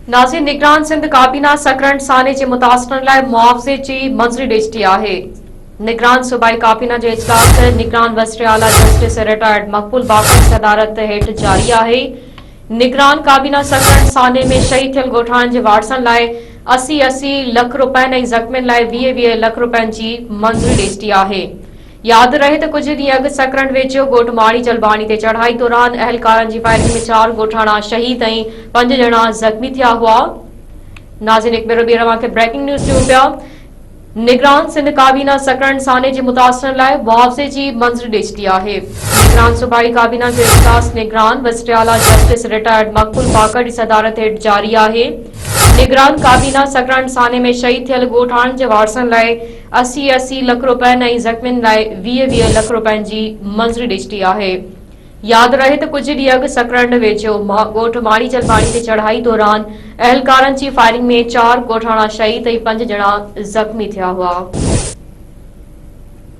नाज़रीन, निगरान सिंध काबीना सकरंड साने जे मुतासिरनि लाइ मुआवज़े जी मंज़ूरी ॾिठी आहे। निगरान सूबाई काबीना जो इजलास निगरान वज़ीर आला जस्टिस रिटायर्ड मक़बूल बाक़र जी सदारत हेठि जारी आहे। निगरान काबीना सकरंड साने में शहीद थियल ॻोठाणनि जे वारसनि लाइ 80-80 लख रुपयनि ऐं ज़ख़्मियुनि लाइ 20-20 लख रुपयनि जी मंज़ूरी ॾिठी आहे। यादि रहे त कुछ ॾींहं अॻु सकरंड वेझो ॻोठ माणी जलबाणी ते चढ़ाई दौरान अहलकारनि जी फायरिंग में 4 ॻोठाणा शहीद ऐं 5 ॼणा ज़ख़्मी थिया हुआ। नाज़रीन, हिकु भेरो ॿीहर तव्हांखे ब्रेकिंग न्यूज़ ॾियूं पिया। निगरान सिंध काबीना सकरंड साने जे मुतासिरनि लाइ मुआवज़े जी मंज़ूरी ॾिठी आहे। निगरान सूबाई काबीना जो इजलास निगरान वज़ीर आला जस्टिस रिटायर्ड मक़बूल बाक़र जी सदारत हेठि जारी आहे। निगरान काबीना सकरंड साने में शहीद थियल ॻोठाणनि जे वारसनि लाइ 80-80 लख रुपयनि ऐं ज़ख़्मियुनि लाइ 20-20 लख रुपयनि जी मंज़ूरी ॾिठी आहे। यादि रहे त कुछ ॾींहं अॻु सकरंड वेझो ॻोठ माणी जलबाणी ते चढ़ाई दौरान अहलकारनि जी फायरिंग में 4 ॻोठाणा शहीद ऐं 5 ॼणा ज़ख़्मी थिया हुआ।